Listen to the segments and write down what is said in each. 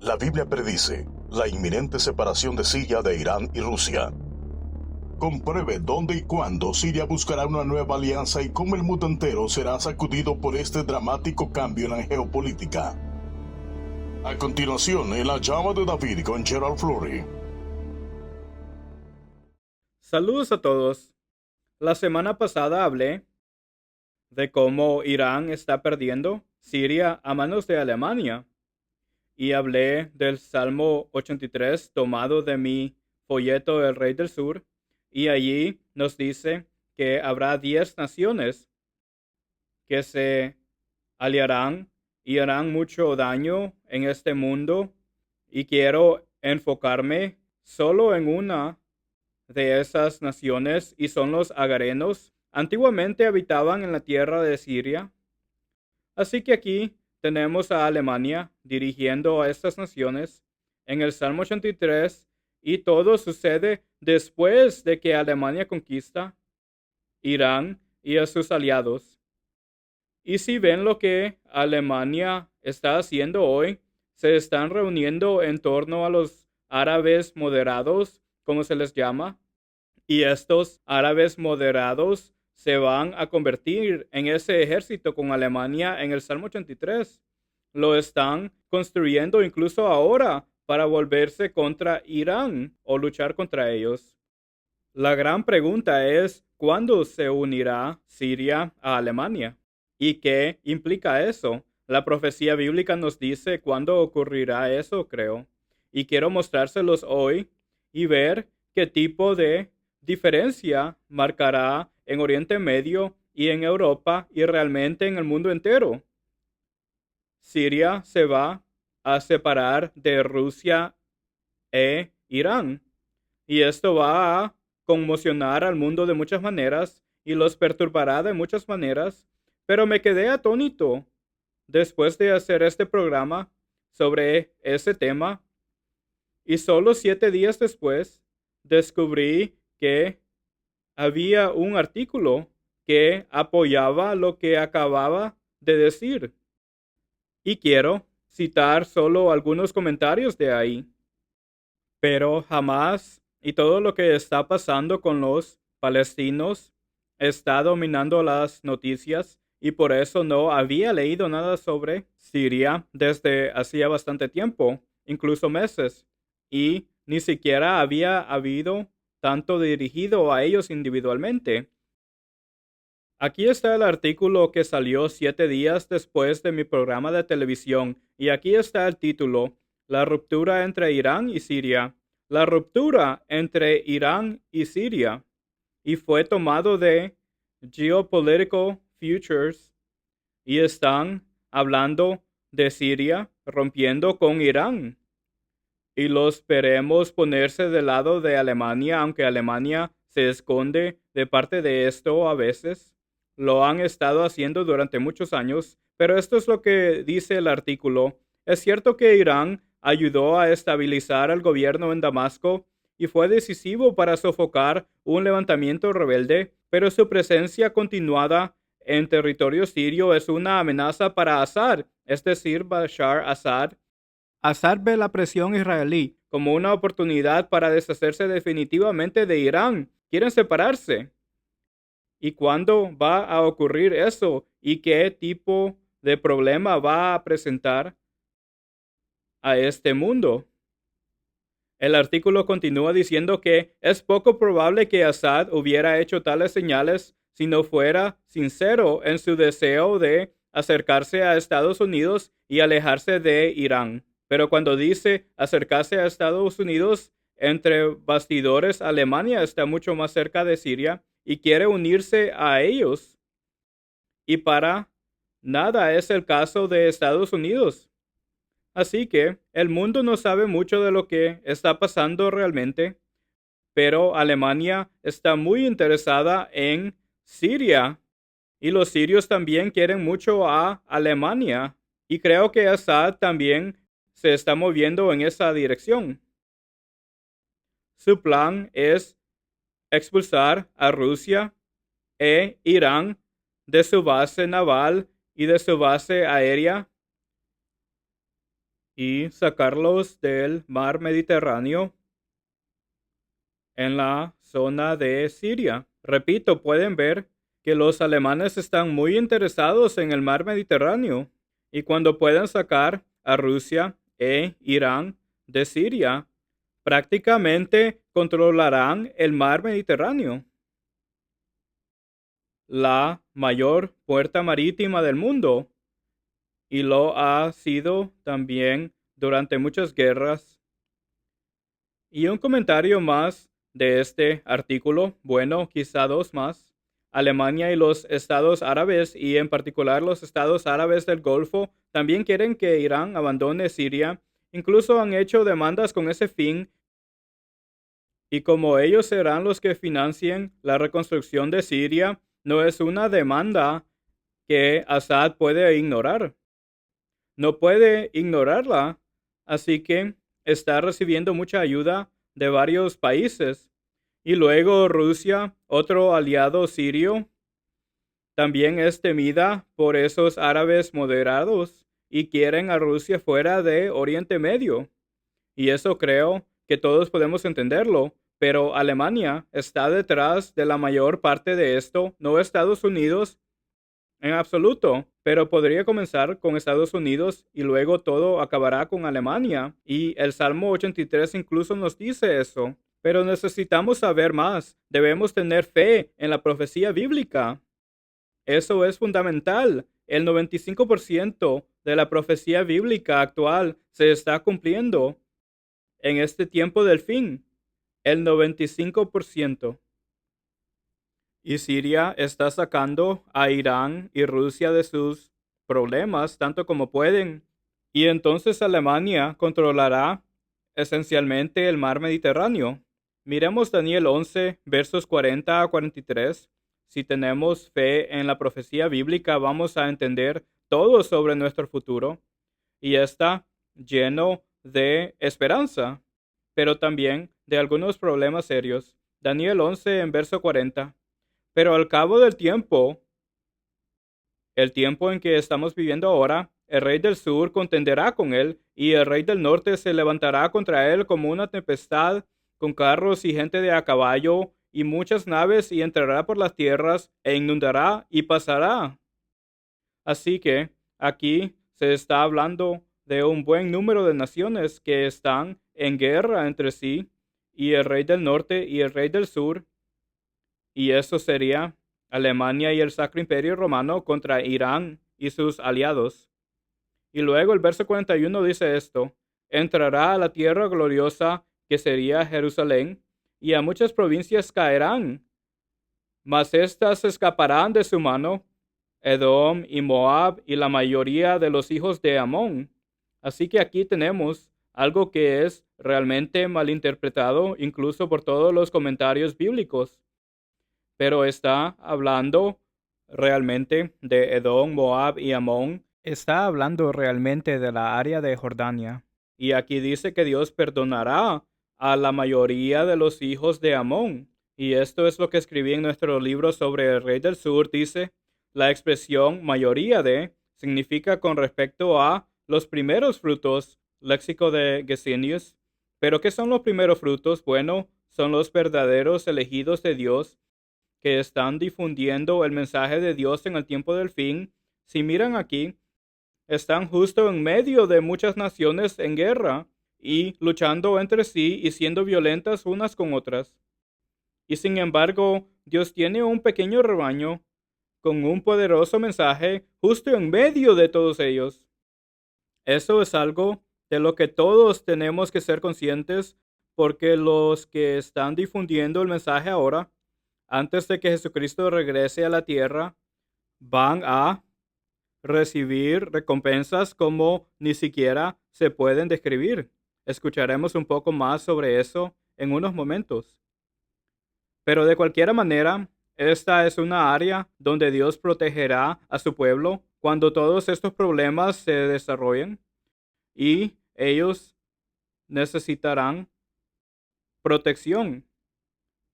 La Biblia predice la inminente separación de Siria de Irán y Rusia. Compruebe dónde y cuándo Siria buscará una nueva alianza y cómo el mundo entero será sacudido por este dramático cambio en la geopolítica. A continuación, en la llama de David con Gerald Flurry. Saludos a todos. La semana pasada hablé de cómo Irán está perdiendo Siria a manos de Alemania y hablé del Salmo 83 tomado de mi folleto El Rey del Sur, y allí nos dice que habrá 10 naciones que se aliarán y harán mucho daño en este mundo, y quiero enfocarme solo en una de esas naciones, y son los agarenos. Antiguamente habitaban en la tierra de Siria. Así que aquí tenemos a Alemania dirigiendo a estas naciones en el Salmo 83, y todo sucede después de que Alemania conquista Irán y a sus aliados. Y si ven lo que Alemania está haciendo hoy, se están reuniendo en torno a los árabes moderados, como se les llama, y estos árabes moderados se van a convertir en ese ejército con Alemania en el Salmo 83. Lo están construyendo incluso ahora para volverse contra Irán o luchar contra ellos. La gran pregunta es, ¿cuándo se unirá Siria a Alemania? ¿Y qué implica eso? La profecía bíblica nos dice cuándo ocurrirá eso, creo. Y quiero mostrárselos hoy y ver qué tipo de diferencia marcará en Oriente Medio y en Europa y realmente en el mundo entero. Siria se va a separar de Rusia e Irán, y esto va a conmocionar al mundo de muchas maneras y los perturbará de muchas maneras, pero me quedé atónito después de hacer este programa sobre ese tema, y solo 7 días después descubrí que había un artículo que apoyaba lo que acababa de decir. Y quiero citar solo algunos comentarios de ahí. Pero jamás, y todo lo que está pasando con los palestinos está dominando las noticias, y por eso no había leído nada sobre Siria desde hacía bastante tiempo, incluso meses, y ni siquiera había habido tanto dirigido a ellos individualmente. Aquí está el artículo que salió 7 días después de mi programa de televisión, y aquí está el título: La ruptura entre Irán y Siria. La ruptura entre Irán y Siria. Y fue tomado de Geopolitical Futures, y están hablando de Siria rompiendo con Irán. Y los veremos ponerse del lado de Alemania, aunque Alemania se esconde de parte de esto a veces. Lo han estado haciendo durante muchos años, pero esto es lo que dice el artículo. Es cierto que Irán ayudó a estabilizar al gobierno en Damasco y fue decisivo para sofocar un levantamiento rebelde, pero su presencia continuada en territorio sirio es una amenaza para Assad, es decir, Bashar Assad. Assad ve la presión israelí como una oportunidad para deshacerse definitivamente de Irán. Quieren separarse. ¿Y cuándo va a ocurrir eso? ¿Y qué tipo de problema va a presentar a este mundo? El artículo continúa diciendo que es poco probable que Assad hubiera hecho tales señales si no fuera sincero en su deseo de acercarse a Estados Unidos y alejarse de Irán. Pero cuando dice acercarse a Estados Unidos, entre bastidores, Alemania está mucho más cerca de Siria y quiere unirse a ellos. Y para nada es el caso de Estados Unidos. Así que el mundo no sabe mucho de lo que está pasando realmente, pero Alemania está muy interesada en Siria, y los sirios también quieren mucho a Alemania, y creo que Assad también se está moviendo en esa dirección. Su plan es expulsar a Rusia e Irán de su base naval y de su base aérea, y sacarlos del mar Mediterráneo en la zona de Siria. Repito, pueden ver que los alemanes están muy interesados en el mar Mediterráneo y cuando puedan sacar a Rusia e Irán de Siria, prácticamente controlarán el mar Mediterráneo, la mayor puerta marítima del mundo, y lo ha sido también durante muchas guerras. Y un comentario más de este artículo, bueno, quizá dos más. Alemania y los estados árabes, y en particular los estados árabes del Golfo, también quieren que Irán abandone Siria. Incluso han hecho demandas con ese fin. Y como ellos serán los que financien la reconstrucción de Siria, no es una demanda que Assad puede ignorar. No puede ignorarla, así que está recibiendo mucha ayuda de varios países. Y luego Rusia, otro aliado sirio, también es temida por esos árabes moderados y quieren a Rusia fuera de Oriente Medio. Y eso creo que todos podemos entenderlo, pero Alemania está detrás de la mayor parte de esto, no Estados Unidos en absoluto, pero podría comenzar con Estados Unidos y luego todo acabará con Alemania. Y el Salmo 83 incluso nos dice eso. Pero necesitamos saber más. Debemos tener fe en la profecía bíblica. Eso es fundamental. El 95% de la profecía bíblica actual se está cumpliendo en este tiempo del fin. El 95%. Y Siria está sacando a Irán y Rusia de sus problemas tanto como pueden. Y entonces Alemania controlará esencialmente el mar Mediterráneo. Miremos Daniel 11, versos 40 a 43. Si tenemos fe en la profecía bíblica, vamos a entender todo sobre nuestro futuro. Y está lleno de esperanza, pero también de algunos problemas serios. Daniel 11, en verso 40. Pero al cabo del tiempo, el tiempo en que estamos viviendo ahora, el rey del sur contenderá con él, y el rey del norte se levantará contra él como una tempestad, con carros y gente de a caballo, y muchas naves, y entrará por las tierras, e inundará y pasará. Así que aquí se está hablando de un buen número de naciones que están en guerra entre sí, y el rey del norte y el rey del sur, y eso sería Alemania y el Sacro Imperio Romano contra Irán y sus aliados. Y luego el verso 41 dice esto: entrará a la tierra gloriosa que sería Jerusalén, y a muchas provincias caerán, mas éstas escaparán de su mano, Edom y Moab y la mayoría de los hijos de Amón. Así que aquí tenemos algo que es realmente malinterpretado incluso por todos los comentarios bíblicos, pero está hablando realmente de Edom, Moab y Amón. Está hablando realmente de la área de Jordania. Y aquí dice que Dios perdonará a la mayoría de los hijos de Amón. Y esto es lo que escribí en nuestro libro sobre el rey del sur. Dice, la expresión mayoría de significa con respecto a los primeros frutos, léxico de Gesenius. ¿Pero qué son los primeros frutos? Bueno, son los verdaderos elegidos de Dios que están difundiendo el mensaje de Dios en el tiempo del fin. Si miran aquí, están justo en medio de muchas naciones en guerra y luchando entre sí y siendo violentas unas con otras. Y sin embargo, Dios tiene un pequeño rebaño con un poderoso mensaje justo en medio de todos ellos. Eso es algo de lo que todos tenemos que ser conscientes, porque los que están difundiendo el mensaje ahora, antes de que Jesucristo regrese a la tierra, van a recibir recompensas como ni siquiera se pueden describir. Escucharemos un poco más sobre eso en unos momentos. Pero de cualquier manera, esta es una área donde Dios protegerá a su pueblo cuando todos estos problemas se desarrollen, y ellos necesitarán protección.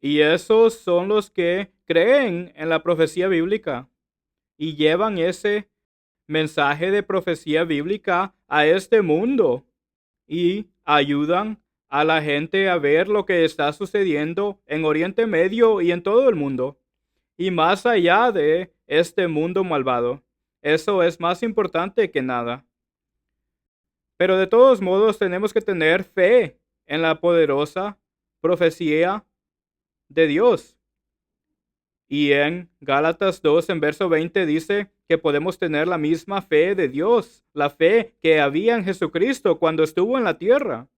Y esos son los que creen en la profecía bíblica y llevan ese mensaje de profecía bíblica a este mundo. y ayudan a la gente a ver lo que está sucediendo en Oriente Medio y en todo el mundo, y más allá de este mundo malvado. Eso es más importante que nada. Pero de todos modos tenemos que tener fe en la poderosa profecía de Dios. Y en Gálatas 2, en verso 20, dice que podemos tener la misma fe de Dios, la fe que había en Jesucristo cuando estuvo en la tierra.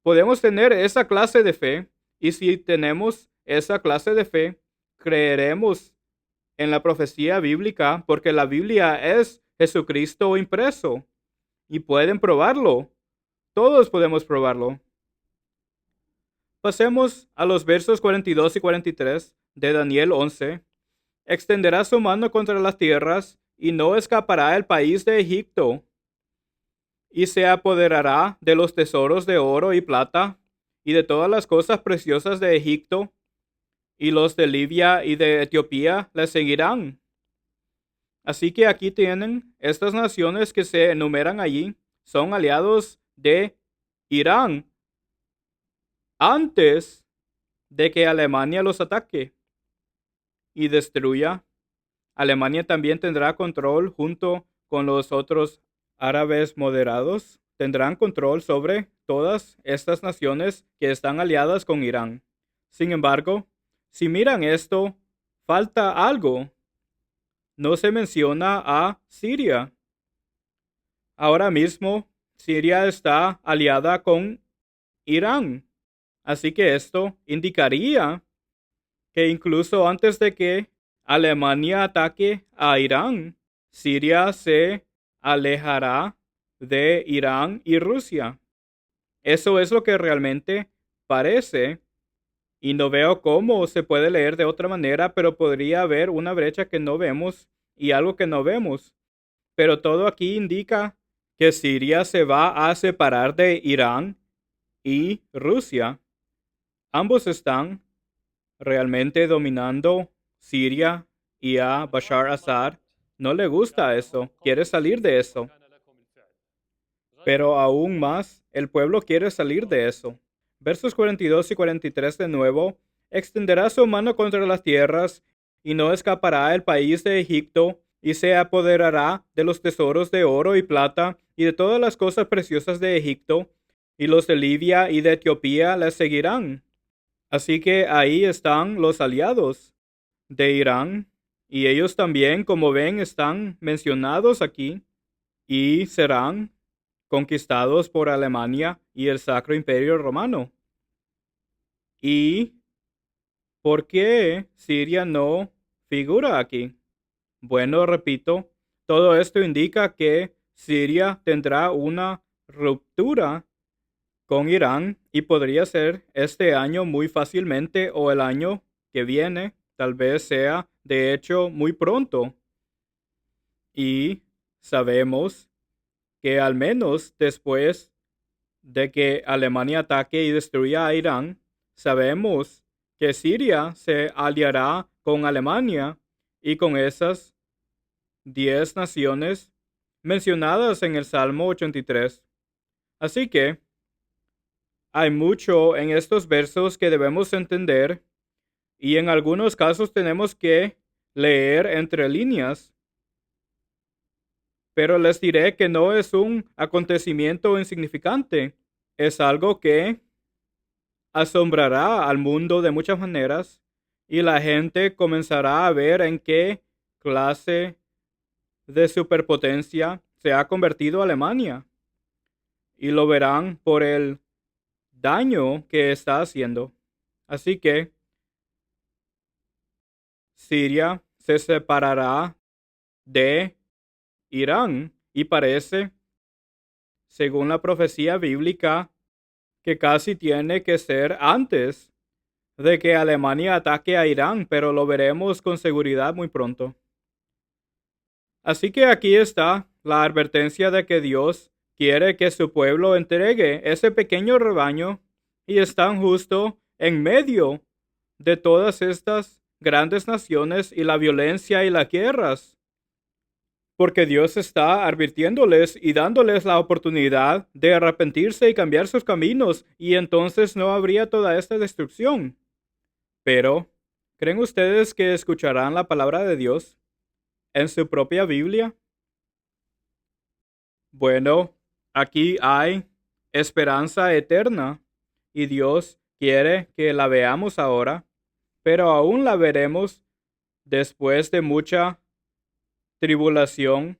Podemos tener esa clase de fe, y si tenemos esa clase de fe, creeremos en la profecía bíblica, porque la Biblia es Jesucristo impreso. Y pueden probarlo. Todos podemos probarlo. Pasemos a los versos 42 y 43 de Daniel 11. Extenderá su mano contra las tierras y no escapará el país de Egipto. Y se apoderará de los tesoros de oro y plata y de todas las cosas preciosas de Egipto. Y los de Libia y de Etiopía le seguirán. Así que aquí tienen estas naciones que se enumeran allí. Son aliados de Irán antes de que Alemania los ataque y destruya. Alemania también tendrá control junto con los otros árabes moderados. Tendrán control sobre todas estas naciones que están aliadas con Irán. Sin embargo, si miran esto, falta algo. No se menciona a Siria. Ahora mismo, Siria está aliada con Irán. Así que esto indicaría que incluso antes de que Alemania ataque a Irán, Siria se alejará de Irán y Rusia. Eso es lo que realmente parece. Y no veo cómo se puede leer de otra manera, pero podría haber una brecha que no vemos y algo que no vemos. Pero todo aquí indica que Siria se va a separar de Irán y Rusia. Ambos están realmente dominando Siria y a Bashar Assad no le gusta eso, quiere salir de eso. Pero aún más, el pueblo quiere salir de eso. Versos 42 y 43 de nuevo. Extenderá su mano contra las tierras y no escapará el país de Egipto y se apoderará de los tesoros de oro y plata y de todas las cosas preciosas de Egipto, y los de Libia y de Etiopía le seguirán. Así que ahí están los aliados de Irán, y ellos también, como ven, están mencionados aquí y serán conquistados por Alemania y el Sacro Imperio Romano. ¿Y por qué Siria no figura aquí? Bueno, repito, todo esto indica que Siria tendrá una ruptura con Irán y podría ser este año muy fácilmente o el año que viene, tal vez sea de hecho muy pronto. Y sabemos que al menos después de que Alemania ataque y destruya a Irán, sabemos que Siria se aliará con Alemania y con esas 10 naciones mencionadas en el Salmo 83. Así que hay mucho en estos versos que debemos entender y en algunos casos tenemos que leer entre líneas. Pero les diré que no es un acontecimiento insignificante. Es algo que asombrará al mundo de muchas maneras y la gente comenzará a ver en qué clase de superpotencia se ha convertido Alemania. Y lo verán por el daño que está haciendo. Así que Siria se separará de Irán y parece, según la profecía bíblica, que casi tiene que ser antes de que Alemania ataque a Irán, pero lo veremos con seguridad muy pronto. Así que aquí está la advertencia de que Dios quiere que su pueblo entregue ese pequeño rebaño y están justo en medio de todas estas grandes naciones y la violencia y las guerras. porque Dios está advirtiéndoles y dándoles la oportunidad de arrepentirse y cambiar sus caminos, y entonces no habría toda esta destrucción. Pero, ¿creen ustedes que escucharán la palabra de Dios en su propia Biblia? Bueno, aquí hay esperanza eterna y Dios quiere que la veamos ahora, pero aún la veremos después de mucha tribulación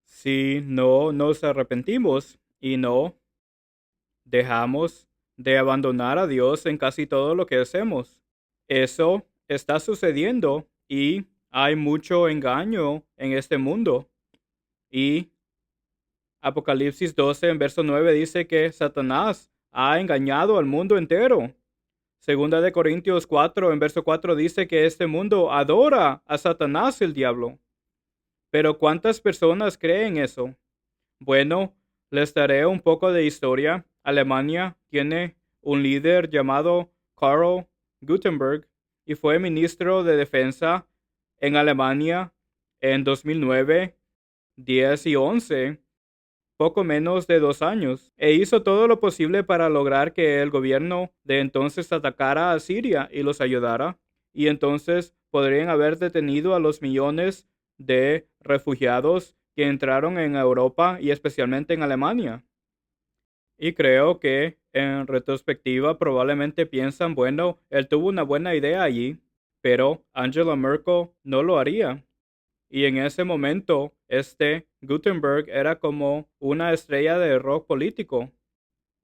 si no nos arrepentimos y no dejamos de abandonar a Dios en casi todo lo que hacemos. Eso está sucediendo y hay mucho engaño en este mundo. Y Apocalipsis 12 en verso 9 dice que Satanás ha engañado al mundo entero. Segunda de Corintios 4 en verso 4 dice que este mundo adora a Satanás el diablo. Pero ¿cuántas personas creen eso? Bueno, les daré un poco de historia. Alemania tiene un líder llamado Karl Gutenberg y fue ministro de Defensa en Alemania en 2009, 10 y 11, poco menos de 2 años, e hizo todo lo posible para lograr que el gobierno de entonces atacara a Siria y los ayudara, y entonces podrían haber detenido a los millones de refugiados que entraron en Europa y especialmente en Alemania. Y creo que en retrospectiva probablemente piensan, bueno, él tuvo una buena idea allí, pero Angela Merkel no lo haría. Y en ese momento, Gutenberg era como una estrella de rock político.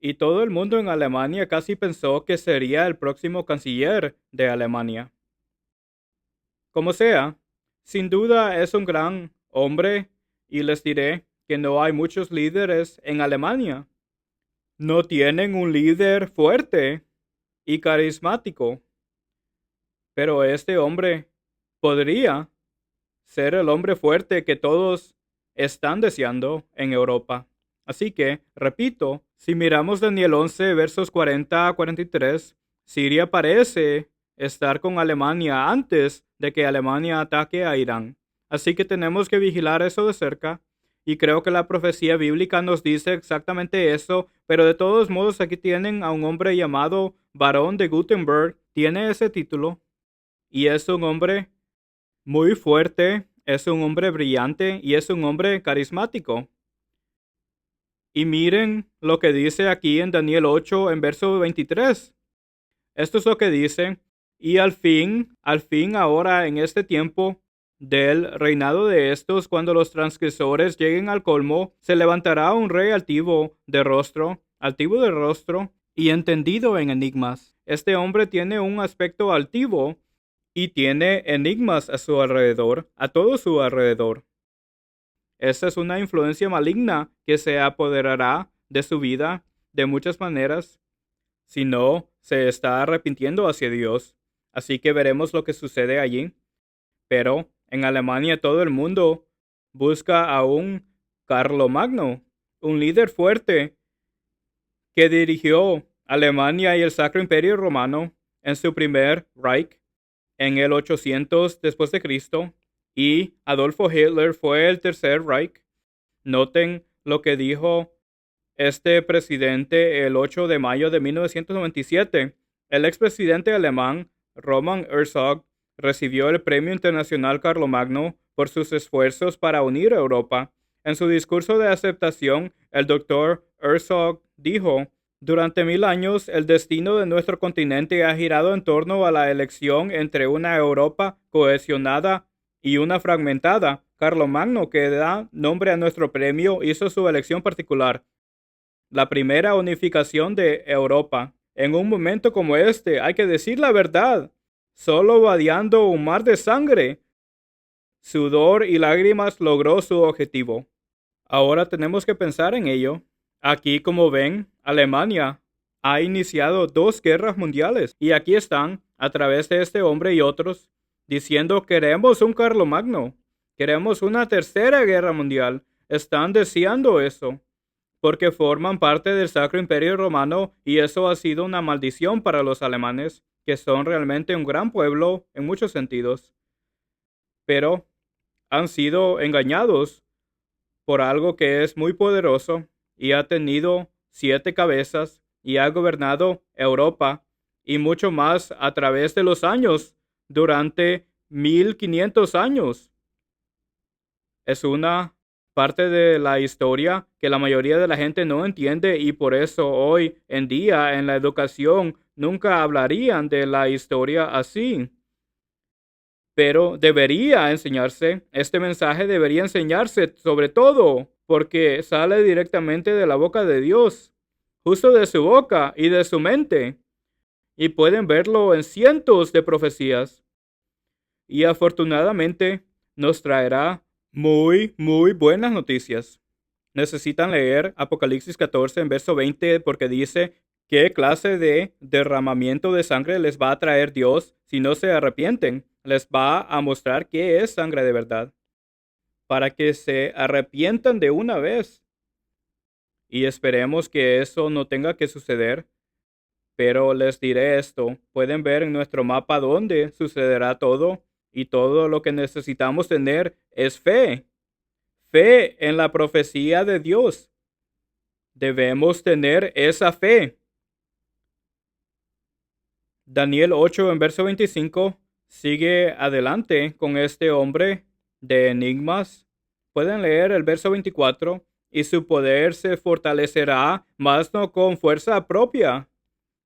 Y todo el mundo en Alemania casi pensó que sería el próximo canciller de Alemania. Como sea, sin duda es un gran hombre y les diré que no hay muchos líderes en Alemania. No tienen un líder fuerte y carismático. Pero este hombre podría ser el hombre fuerte que todos están deseando en Europa. Así que, repito, si miramos Daniel 11, versos 40 a 43, Siria parece estar con Alemania antes de que Alemania ataque a Irán. Así que tenemos que vigilar eso de cerca. Y creo que la profecía bíblica nos dice exactamente eso, pero de todos modos aquí tienen a un hombre llamado Barón de Gutenberg, tiene ese título, y es un hombre muy fuerte, es un hombre brillante y es un hombre carismático. Y miren lo que dice aquí en Daniel 8 en verso 23. Esto es lo que dice: y al fin ahora en este tiempo del reinado de estos, cuando los transgresores lleguen al colmo, se levantará un rey altivo de rostro y entendido en enigmas. Este hombre tiene un aspecto altivo y tiene enigmas a su alrededor, a todo su alrededor. Esa es una influencia maligna que se apoderará de su vida de muchas maneras si no se está arrepintiendo hacia Dios. Así que veremos lo que sucede allí. Pero en Alemania todo el mundo busca a un Carlomagno, un líder fuerte que dirigió Alemania y el Sacro Imperio Romano en su primer Reich en el 800 después de Cristo, y Adolfo Hitler fue el tercer Reich. Noten lo que dijo este presidente el 8 de mayo de 1997. El expresidente alemán Roman Herzog recibió el Premio Internacional Carlomagno por sus esfuerzos para unir a Europa. En su discurso de aceptación, el doctor Herzog dijo: durante 1000 años, el destino de nuestro continente ha girado en torno a la elección entre una Europa cohesionada y una fragmentada. Carlomagno, que da nombre a nuestro premio, hizo su elección particular: la primera unificación de Europa. En un momento como este, hay que decir la verdad. Solo vadeando un mar de sangre, sudor y lágrimas logró su objetivo. Ahora tenemos que pensar en ello. Aquí, como ven, Alemania ha iniciado 2 guerras mundiales y aquí están, a través de este hombre y otros, diciendo: queremos un Carlomagno, queremos una tercera guerra mundial. Están deseando eso porque forman parte del Sacro Imperio Romano, y eso ha sido una maldición para los alemanes, que son realmente un gran pueblo en muchos sentidos. Pero han sido engañados por algo que es muy poderoso y ha tenido 7 cabezas y ha gobernado Europa y mucho más a través de los años, durante 1500 años. Es una parte de la historia que la mayoría de la gente no entiende, y por eso hoy en día en la educación nunca hablarían de la historia así. Pero debería enseñarse, este mensaje debería enseñarse sobre todo porque sale directamente de la boca de Dios, justo de su boca y de su mente. Y pueden verlo en cientos de profecías. Y afortunadamente nos traerá muy buenas noticias. Necesitan leer Apocalipsis 14 en verso 20 porque dice qué clase de derramamiento de sangre les va a traer Dios si no se arrepienten. Les va a mostrar qué es sangre de verdad, para que se arrepientan de una vez. Y esperemos que eso no tenga que suceder. Pero les diré esto, pueden ver en nuestro mapa dónde sucederá todo, y todo lo que necesitamos tener es fe. Fe en la profecía de Dios. Debemos tener esa fe. Daniel 8 en verso 25 sigue adelante con este hombre de enigmas. Pueden leer el verso 24. Y su poder se fortalecerá, mas no con fuerza propia.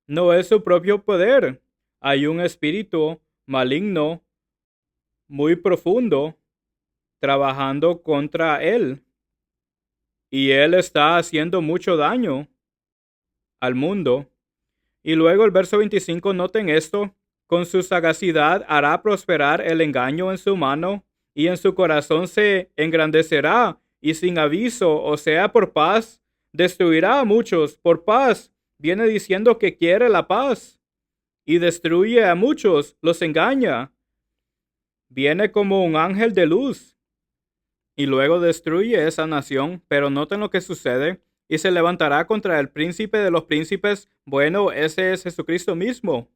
No es su propio poder. Hay un espíritu maligno muy profundo trabajando contra él. Y él está haciendo mucho daño al mundo. Y luego el verso 25, noten esto. Con su sagacidad hará prosperar el engaño en su mano, y en su corazón se engrandecerá, y sin aviso, o sea, por paz, destruirá a muchos. Por paz, viene diciendo que quiere la paz, y destruye a muchos, los engaña. Viene como un ángel de luz, y luego destruye esa nación. Pero noten lo que sucede. Y se levantará contra el príncipe de los príncipes. Bueno, ese es Jesucristo mismo.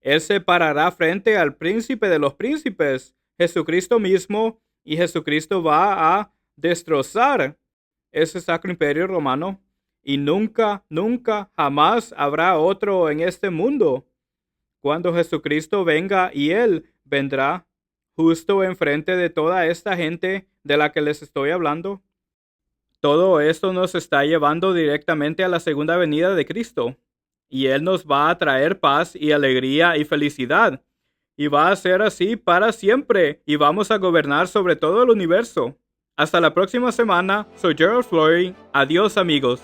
Él se parará frente al príncipe de los príncipes, Jesucristo mismo, y Jesucristo va a destrozar ese sacro imperio romano. Y nunca, jamás habrá otro en este mundo. Cuando Jesucristo venga, y Él vendrá justo enfrente de toda esta gente de la que les estoy hablando. Todo esto nos está llevando directamente a la segunda venida de Cristo. Y Él nos va a traer paz y alegría y felicidad. Y va a ser así para siempre. Y vamos a gobernar sobre todo el universo. Hasta la próxima semana. Soy Gerald Flory. Adiós, amigos.